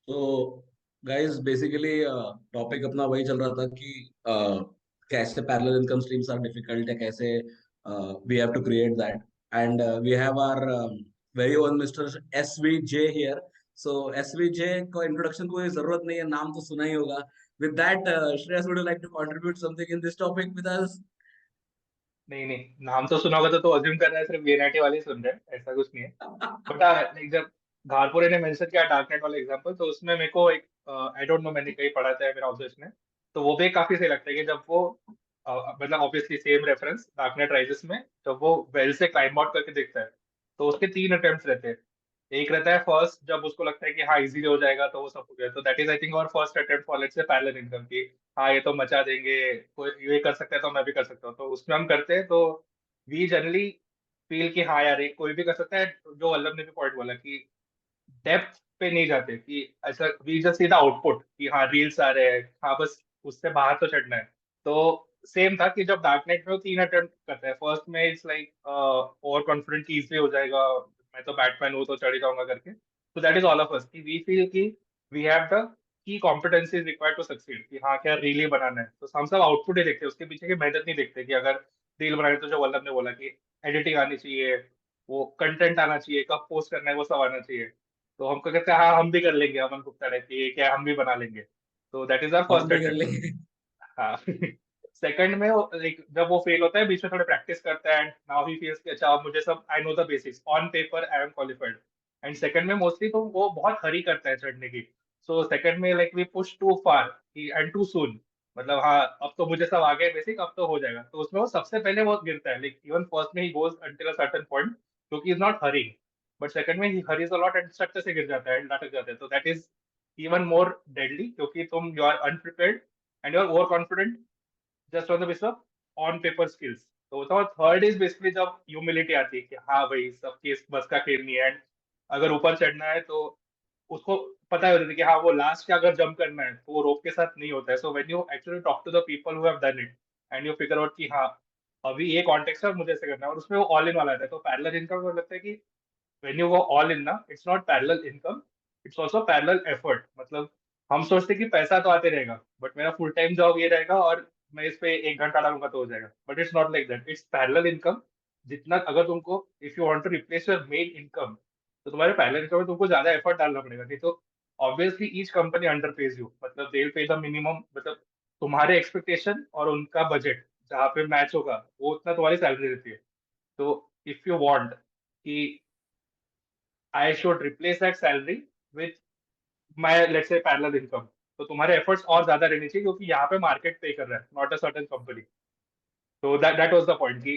तो guys basically topic अपना वही चल रहा था कि कैसे parallel income streams are difficult है, कैसे we have to create that. And we have our very own mister S V J here. So S V J को इंट्रोडक्शन कोई जरूरत नहीं है, नाम तो सुना ही होगा। With that, Shreyas, would you like to contribute something in this topic with us? नहीं नहीं, नाम तो सुना होगा तो अज्यूम कर रहा है सिर्फ वीएनआईटी वाले ही सुन रहे हैं, ऐसा कुछ नहीं है। बट हाँ, like जब घारपुरे ने मेंशन किया डार्कनेट वाला एग्जांपल, तो उसमें मेरे को एक आई डोंट नो, मैंने कहीं पढ़ा था, मेरा ऑब्जर्वेशन है। तो वो भी काफी सही लगता है कि जब वो मतलब obviously same reference darknet rises में, जब वो वेल से क्लाइंब आउट करके देखता है, तो उसके तीन अटेम्प्ट्स रहते हैं। एक रहता है फर्स्ट, जब उसको लगता है कि हाँ इजीली हो जाएगा, तो वो सब हो गया, तो दैट इज आई थिंक और first attempt for let's say parallel income की। हाँ ये तो मचा देंगे, कोई ये कर सकता है तो मैं भी कर सकता हूँ, तो उसमें हम करते हैं। तो वी जनरली फील कि हाँ यार ये कोई भी कर सकता है। जो वल्लभ ने भी पॉइंट बोला कि डेप्थ पे नहीं जाते, कि ऐसा we just see the output कि हाँ रील्स आ रहे हैं, हाँ बस उससे बाहर तो चढ़ना है। तो सेम था कि जब डार्क नाइट में वो तीन अटेम्प्ट करता है, फर्स्ट में इट्स लाइक ओवर कॉन्फिडेंट कि इजिली हो जाएगा, मैं तो बैटमैन हूँ तो चढ़ ही जाऊंगा करके। तो that is all of us कि वी फील कि we have the key competencies required to succeed, कि हाँ क्या रील ही बनाना है, तो हम सब आउटपुट ही देखते हैं, उसके पीछे की मेहनत नहीं देखते। कि अगर रील बनानी, तो जो वल्लभ ने बोला कि एडिटिंग आनी चाहिए, वो कंटेंट आना चाहिए, कब पोस्ट करना है वो सब आना चाहिए। तो हमको कहते हैं हाँ हम भी कर लेंगे, अमन गुप्ता रहती है क्या, हम भी बना लेंगे। तो दैट इज आवर हम फर्स्ट भी कर अटेम्प्ट। लेंगे। हाँ सेकंड में like, जब वो फेल होता है, बीच में थोड़ा प्रैक्टिस करता है, एंड नाउ ही फील्स कि अच्छा अब मुझे सब I know the basics, on paper I am qualified. And second में मोस्टली तो वो बहुत हरी करता है चढ़ने की। सो सेकंड में like we push too far and too soon, मतलब हाँ अब तो मुझे सब आ गया बेसिक, अब तो हो जाएगा, तो उसमें वो सबसे पहले वो गिरता है। लाइक इवन फर्स्ट में ही goes until a certain point, क्योंकि is not hurting. But second में ही हरीज अ लॉट एंड सट्टे से गिर जाता है, लटक जाता है। तो that is even more deadly, क्योंकि तुम you are unprepared and you are overconfident just on the basis of on paper skills. तो बताओ थर्ड इज बेसिकली जब ह्यूमिलिटी आती है कि हाँ भाई सब केस बस का खेल नहीं है, एंड अगर ऊपर चढ़ना है तो उसको पता होता है कि हाँ वो लास्ट का अगर जंप करना है तो वो रोप के साथ नहीं होता है। So when you actually talk to the people who have done it and you figure out कि हाँ अभी ये कॉन्टेक्स्ट है और मुझे ऐसे करना है, और उसमें वो ऑल इन वाला आता है। तो पैरेलल इनकम को लगता है कि when you go all in ना, it's not parallel income, it's also parallel effort। मतलब हम सोचते कि पैसा तो आते रहेगा, बट मेरा फुल टाइम जॉब ये रहेगा और मैं इस पे एक घंटा डालूंगा तो हो जाएगा, but it's not like that, it's parallel income. जितना अगर तुमको if you want to replace your main income, तो तुम्हारे पैरेलल इनकम में तुमको ज्यादा एफर्ट डालना पड़ेगा। नहीं तो obviously each company under page you, मतलब दे पे द मिनिमम, मतलब तुम्हारे एक्सपेक्टेशन और उनका बजट जहाँ पे मैच होगा वो उतना तुम्हारी सैलरी रहती है। तो इफ यू वांट कि I should replace that salary with my let's say parallel income, तो तुम्हारे एफर्ट्स और ज्यादा रहने चाहिए, क्योंकि यहाँ पे मार्केट पे कर रहा है, नॉट अ सर्टेन कंपनी। तो दैट वाज द पॉइंट कि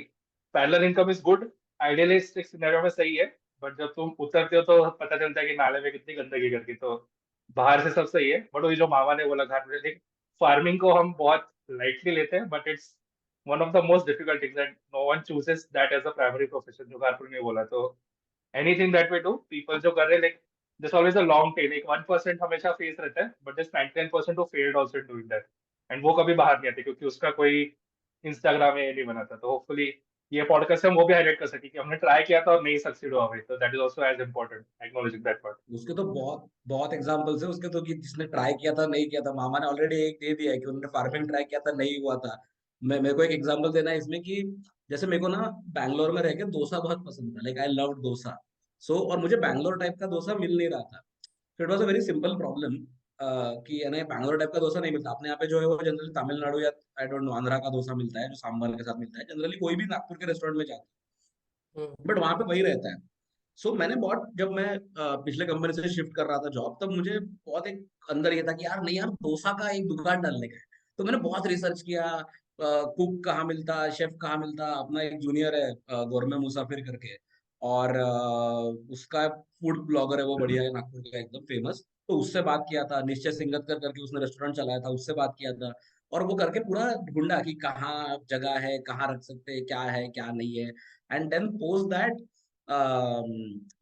parallel income is good, idealistic scenario में सही है। बट जब तुम उतरते हो तो पता चलता है कि नाले में कितनी गंदगी करके। तो बाहर से सब सही है, बट वही जो मामा ने बोला घर में, फार्मिंग को हम बहुत लाइटली लेते हैं, but it's one of the most difficult things and no one chooses that as a primary profession, जो कारपुर ने बोला। तो anything that we do, people जो कर रहे हैं, like this always a long tail, एक 1% हमेशा फेस रहता है, बट जस्ट 99% वो failed also in doing that. And वो कभी बाहर नहीं आते, क्योंकि उसका कोई इंस्टाग्राम में नहीं बनाता। तो होपफुली ये पॉडकास्ट से हम वो भी हाईलाइट कर सके कि हमने ट्राई किया था और नहीं सक्सीड हुआ भाई, तो that is also as important acknowledging that part. उसके तो बहुत बहुत एग्जांपल्स है उसके तो, कि जिसने ट्राई किया था नहीं किया था। मामा ने ऑलरेडी एक दे दिया है कि उन्होंने फार्मिंग ट्राई किया था, नहीं हुआ था। मैं मेरे को एक एग्जांपल देना है इसमें कि जैसे मेरे को ना बैंगलोर में रह के डोसा बहुत पसंद था, लाइक आई लव डोसा। सो और मुझे बैंगलोर टाइप का डोसा मिल नहीं रहा था। तो it was a very simple problem कि यानी बैंगलोर टाइप का डोसा नहीं मिलता अपने यहाँ पे। जो है वो जनरली तमिलनाडु या आई डोंट नो आंध्रा का डोसा मिलता है, जो सांभर के साथ मिलता है। जनरली कोई भी नागपुर के रेस्टोरेंट में जाता है बट वहां पे वही रहता है। सो मैंने बहुत, जब मैं पिछले कंपनी से शिफ्ट कर रहा था जॉब, तब मुझे बहुत एक अंदर ये था कि यार नहीं यार, डोसा का एक दुकान डालने का है। तो मैंने बहुत रिसर्च किया, कुक कहाँ मिलता, शेफ कहाँ मिलता। अपना एक जूनियर है गोरमे मुसाफिर करके, और उसका फूड ब्लॉगर है, वो बढ़िया है, नागपुर का एकदम फेमस। तो उससे बात किया था, निश्चय सिंगतकर करके उसने रेस्टोरेंट चलाया था, उससे बात किया था। और वो करके पूरा ढूंढा कि कहाँ जगह है, कहाँ रख सकते हैं, क्या है क्या नहीं है। And then post that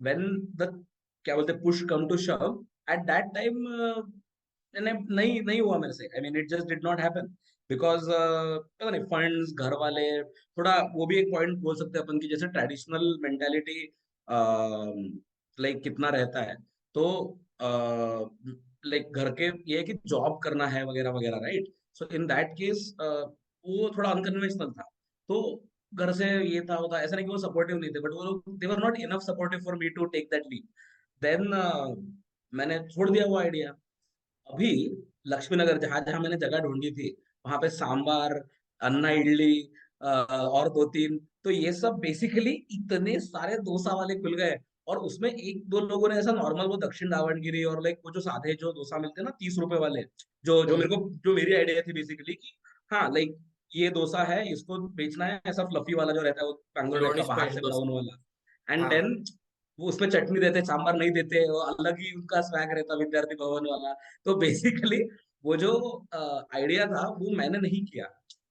when the क्या बोलते push come to shove, at that time नहीं नहीं हुआ मेरे से। I mean it just did not happen because पता नहीं, फंड्स, घर वाले, थोड़ा वो भी एक पॉइंट बोल सकते हैं अपन की, जैसे ट्रेडिशनल मेंटेलिटी लाइक कितना रहता है। तो लाइक घर के ये है कि जॉब करना है वगैरह वगैरह, right? So in that case वो थोड़ा अनकन्वेंशनल था। तो घर से ये था होता, ऐसा नहीं कि वो सपोर्टिव नहीं थे, बट वो लोग they were not enough supportive for me to take that leap. Then मैंने छोड़ दिया वो आइडिया। अभी लक्ष्मी नगर जहां जहां मैंने जगह ढूंढी थी, वहां पे सांबार, अन्ना इडली, और दो तीन, तो ये सब बेसिकली इतने सारे डोसा वाले खुल गए। और उसमें एक दो लोगों ने ऐसा नॉर्मल वो दक्षिण दावणगिरी और लाइक वो जो सादे जो डोसा मिलते हैं ना 30 रुपए वाले, जो जो हम्म, मेरे को जो मेरी आइडिया थी बेसिकली कि हाँ लाइक ये डोसा है, इसको बेचना है, ऐसा फ्लफी वाला जो रहता है वो बैंगलोर टाइप कलोनी का बाहर स्पेशल से डोसा। ब्राउन वाला। एंड हाँ, देन वो उसमें चटनी देते, सांभर नहीं देते, वो अलग ही उनका स्वैग रहता विद्यार्थी भवन वाला। तो बेसिकली वो जो आइडिया था वो मैंने नहीं किया,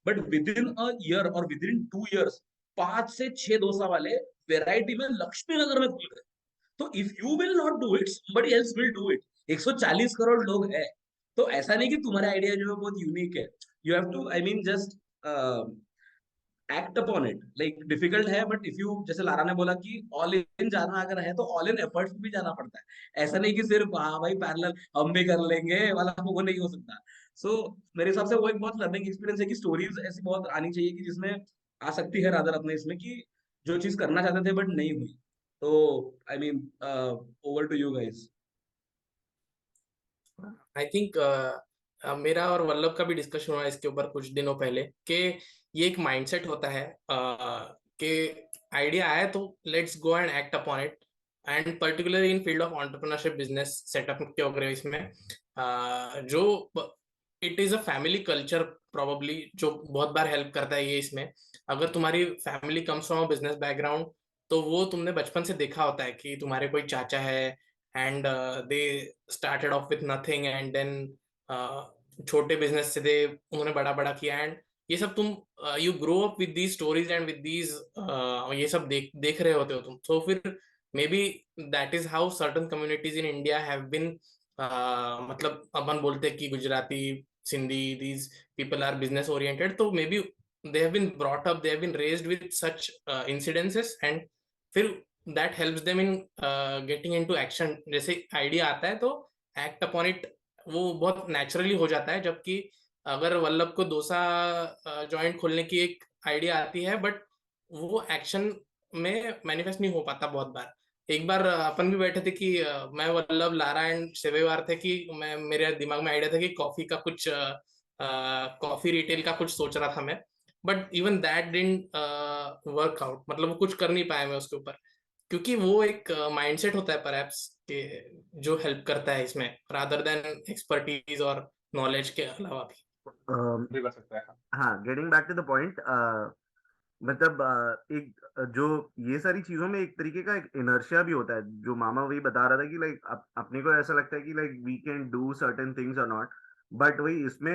but with in a year और विद इन 2 इयर्स 5 से 6 डोसा वाले वेराइटी में लक्ष्मी नगर में खुल गए। तो if you will not do it, somebody else will do it। 140 crore लोग हैं, तो ऐसा नहीं कि तुम्हारा आइडिया जो है बहुत यूनिक है। You have to, I mean, just act upon it. Like difficult है, बट इफ यू, जैसे लारा ने बोला कि ऑल इन जाना अगर है तो ऑल इन एफर्ट्स भी जाना पड़ता है। ऐसा नहीं कि सिर्फ हाँ भाई पैरेलल हम भी कर लेंगे वाला, वो नहीं हो सकता। सो मेरे हिसाब से वो एक बहुत लर्निंग एक्सपीरियंस है कि स्टोरीज ऐसी बहुत आनी चाहिए कि जिसमें आ सकती है रादर अपने इसमें कि जो चीज करना चाहते थे बट नहीं हुई। तो I mean, over to you guys. I think मेरा और वल्लभ का भी डिस्कशन हुआ इसके ऊपर कुछ दिनों पहले कि ये एक माइंडसेट होता है कि आइडिया आया तो let's go and act upon it. And particularly in field of entrepreneurship business setup के वगैरह इसमें जो it is a family culture probably जो बहुत बार हेल्प करता है ये इसमें। अगर तुम्हारी family comes from business background तो वो तुमने बचपन से देखा होता है कि तुम्हारे कोई चाचा है and they started off with nothing and then छोटे बिजनेस से दे उन्होंने बड़ा बड़ा किया एंड ये सब तुम you grow up with these stories and with these ये सब देख देख रहे होते हो तुम। तो फिर maybe that is how certain communities in India have been मतलब अपन बोलते हैं कि Gujarati Sindhi these people are business oriented तो maybe they have been brought up they have been raised with such इncidences एंड फिर that helps them in getting into action. जैसे idea आता है तो एक्ट अपॉन इट वो बहुत नेचुरली हो जाता है। जबकि अगर वल्लभ को डोसा जॉइंट खोलने की एक आइडिया आती है बट वो एक्शन में मैनिफेस्ट नहीं हो पाता बहुत बार। एक बार अपन भी बैठे थे कि मैं वल्लभ लारा एंड सेवेवार थे कि मैं मेरे दिमाग में आइडिया था कि कॉफी का कुछ कॉफी रिटेल का कुछ सोच रहा था मैं। But even that didn't work out मतलब वो कुछ कर नहीं पाया मैं उसके ऊपर क्योंकि वो एक माइंडसेट होता है परहैप्स कि जो हेल्प करता है इसमें रादर देन एक्सपर्टीज और नॉलेज के अलावा भी। भी कर सकता है। हाँ, getting back to the point, मतलब एक जो ये सारी चीजों में एक तरीके का एक इनर्शिया भी होता है, जो मामा वही बता रहा था कि लाइक अपने को ऐसा लगता है कि like we can do certain things और नॉट। बट वही इसमें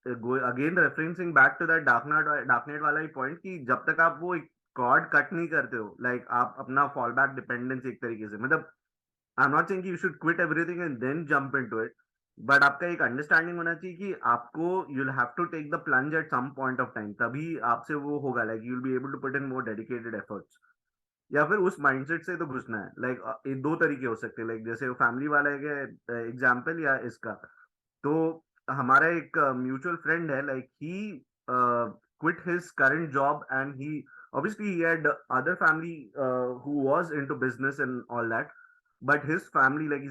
again referencing back to that darknet वाला ही पॉइंट कि जब तक आप वो एक कॉर्ड कट नहीं करते हो, लाइक आप अपना फॉल बैक डिपेंडेंस एक तरीके से, मतलब आई एम नॉट सेइंग कि you should quit everything and then jump into it, but आपका एक अंडरस्टैंडिंग होना चाहिए कि आपको you will have to take the plunge at some point of time, तभी आपसे वो होगा, like you will be able to put in more dedicated efforts. या फिर उस माइंडसेट से तो घुसना है, लाइक दो तरीके हो सकते हैं, लाइक जैसे वो फैमिली वाला एग्जाम्पल या इसका। तो हमारा एक म्यूचुअल फ्रेंड है, like he quit his current job and he obviously he had other family who was into business and all that, but his family, like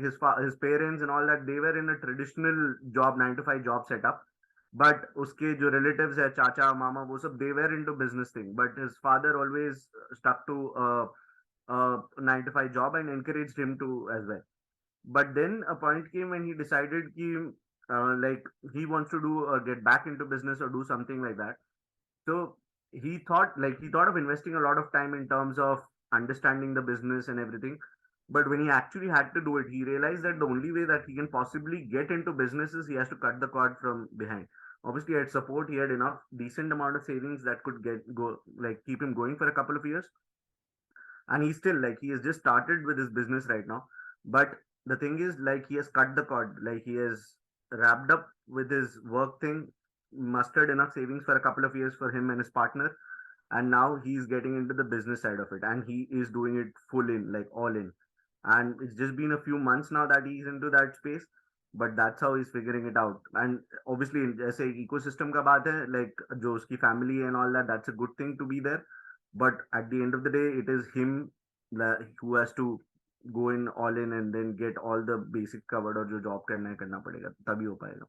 his parents and all that, they were in a traditional job, 9 to 5 job setup. But उसके जो relatives है, चाचा मामा, वो सब they were into business thing, but his father always stuck to uh, 9 to 5 job and encouraged him to as well. But then a point came when he decided कि like he wants to do get back into business or do something like that. So he thought of investing a lot of time in terms of understanding the business and everything. But when he actually had to do it, he realized that the only way that he can possibly get into business is he has to cut the cord from behind. Obviously, he had support, he had enough decent amount of savings that could keep him going for a couple of years. And he's still, like, he has just started with his business right now. But the thing is, like, he has cut the cord, like he has wrapped up with his work thing, mustered enough savings for a couple of years for him and his partner, and now he's getting into the business side of it, and he is doing it full in, like all in. And it's just been a few months now that he's into that space, but that's how he's figuring it out. And obviously जैसे ecosystem का बात है, like जो उसकी family and all that, that's a good thing to be there, but at the end of the day it is him who has to go in all in and then get all the basic covered, और जो job करना है करना पड़ेगा तभी हो पाएगा.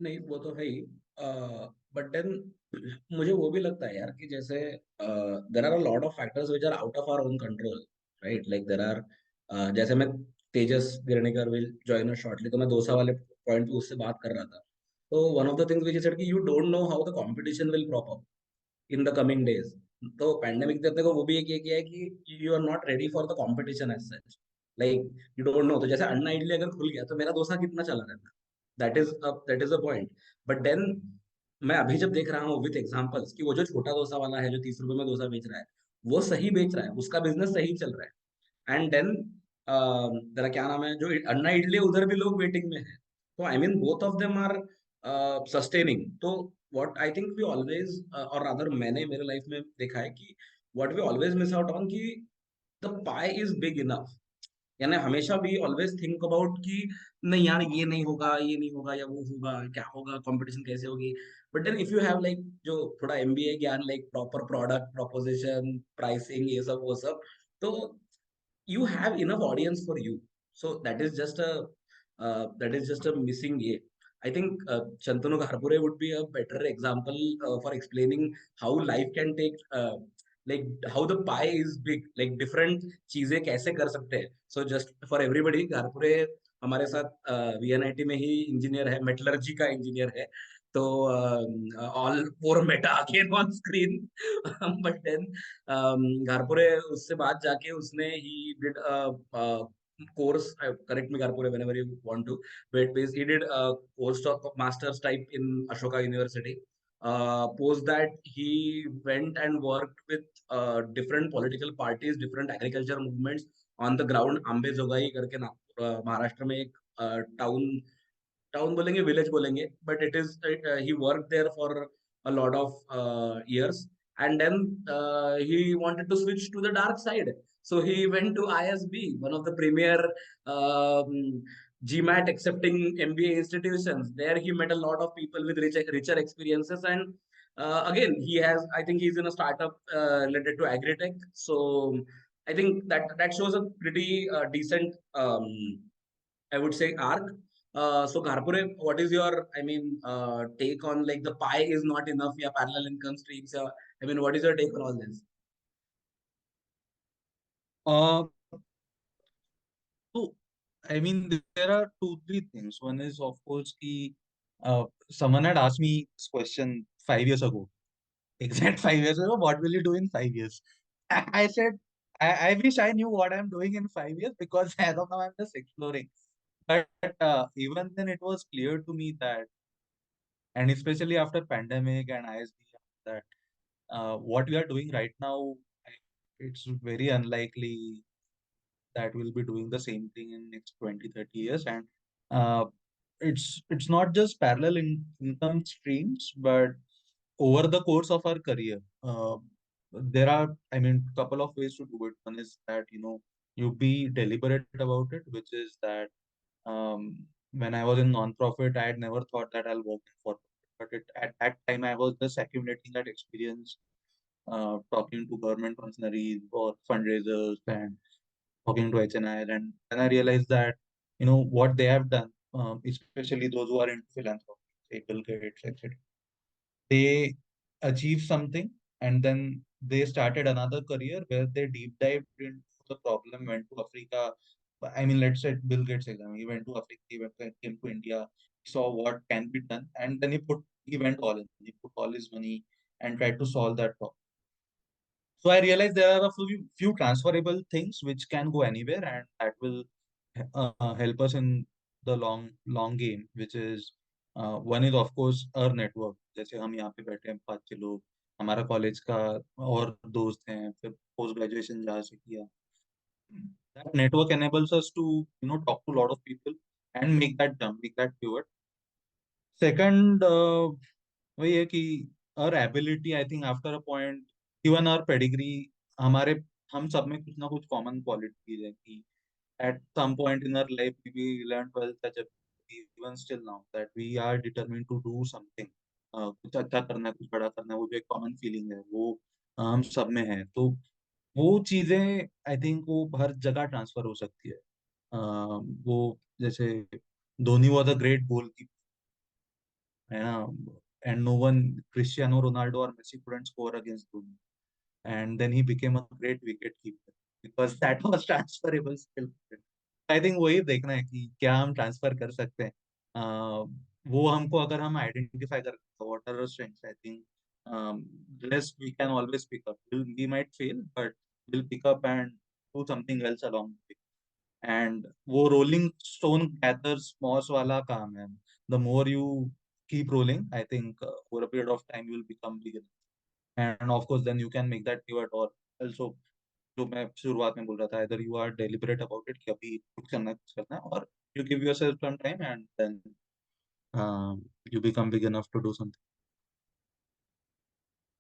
नहीं वो तो है ही, बट देन मुझे वो भी लगता है यार कि जैसे there are a lot of factors which are out of our own control, right? Like there are, जैसे मैं Tejas Girnekar will join us shortly, तो मैं दोसा वाले पॉइंट पे उससे बात कर रहा था, तो one of the things which said कि you don't know how the competition will prop up in the coming days. तो पैंडेमिक ने अपने को वो भी एक ये किया है कि you are not ready for the competition as such, like you don't know. तो जैसे अन्ना इडली अगर खुल गया तो मेरा डोसा कितना चला रहता, that is a point. But then मैं अभी जब देख रहा हूँ विथ एग्जांपल्स कि वो जो छोटा डोसा वाला है जो 30 रुपए में डोसा बेच रहा है, वो सही बेच रहा है, उसका बिजनेस सही चल रहा है. एंड देन तेरा क्या नाम है, जो अन्ना इडली है, उधर भी लोग वेटिंग में है. तो I mean both of them are sustaining. तो what I think we always, और रादर मैंने मेरे लाइफ में देखा है कि what we always miss out on कि the pie is big enough. यानी हमेशा भी ऑलवेज थिंक अबाउट कि नहीं यार ये नहीं होगा, ये नहीं होगा, या वो होगा, क्या होगा, कंपटीशन कैसे होगी. But then if you have like जो थोड़ा एमबीए ज्ञान, like proper product proposition pricing ये सब वो सब, तो you have enough audience for you. So that is just a missing a. I think Shantanu Gharpure would be a better example for explaining how life can take, like how the pie is big, like different चीजें कैसे कर सकते हैं. So just for everybody, Gharpure हमारे साथ VNIT में ही engineer है, मेटलर्जी का इंजीनियर है. तो all four meta again on screen. But then Gharpure उससे बात जाके उसने he did a course, correct me Gharpure whenever you want to, but he did a course of master's type in Ashoka University. Post that he went and worked with different political parties, different agriculture movements on the ground. Ambezogai करके ना महाराष्ट्र में एक town बोलेंगे, village बोलेंगे, but it is he work there for a lot of years. And then he wanted to switch to the dark side, so he went to ISB, one of the premier um, GMAT accepting MBA institutions. There he met a lot of people with richer experiences, and again he has, I think he's in a startup related to agri-tech. So I think that shows a pretty decent, I would say, arc. So Gharpure, what is your, I mean, take on like the pie is not enough, yeah, parallel income streams? I mean, what is your take on all this? Uh, so, I mean, there are two, three things. One is, of course, someone had asked me this question 5 years ago. Exact 5 years ago, what will you do in 5 years? I said, I wish I knew what I'm doing in 5 years, because as of now, I'm just exploring. But even then, it was clear to me that, and especially after pandemic and ISB, that what we are doing right now, it's very unlikely that we'll be doing the same thing in next 20, 30 years. And uh, it's not just parallel income streams, but over the course of our career, there are, I mean, couple of ways to do it. One is that, you be deliberate about it, which is that when I was in non-profit, I had never thought that I'll work in for profit. But at that time, I was just accumulating that experience, talking to government functionaries or fundraisers and talking to HNI. And then I realized that, what they have done, especially those who are into philanthropy, say Bill Gates, etc., they achieved something, and then they started another career where they deep dived into the problem, went to Africa. I mean, let's say Bill Gates example. He went to Africa, came to India, saw what can be done, and then he went all in. He put all his money and tried to solve that problem. So I realized there are a few transferable things which can go anywhere, and that will help us in the long game, which is one is of course our network. जैसे हम यहाँ पे बैठे हैं 5-6 लोग, हमारा college का और दोस्त हैं, फिर पोस्ट ग्रेजुएशन जहाँ से किया. That network enables us to talk to a lot of people and make that jump, make that pivot. Second, वही है कि our ability, I think after a point, given our pedigree, हमारे हम सब में कुछ ना कुछ कॉमन क्वालिटीज है कि at some point in our life maybe 11 12 तक जब even still now that we are determined to do something कुछ अच्छा करना है कुछ बड़ा करना है वो जो एक कॉमन फीलिंग है वो हम सब में है तो वो चीजें आई थिंक वो हर जगह ट्रांसफर हो सकती है वो जैसे Dhoni was a great goal है ना and no one Cristiano Ronaldo और Messi couldn't score against Dhoni and then he became a great wicket keeper because that was transferable skill. I think वही देखना है कि क्या हम ट्रांसफर कर सकते हैं वो हमको अगर हम आइडेंटिफाई कर what are strengths I think rest we can always pick up we might fail but will pick up and do something else along and वो रोलिंग स्टोन गैदर्स मॉस वाला काम है the more you keep rolling I think over a period of time you will become bigger and of course then you can make that pivot or also जो मैं शुरुआत में बोल रहा था either you are deliberate about it कि अभी कुछ करना है और you give yourself some time and then you become big enough to do something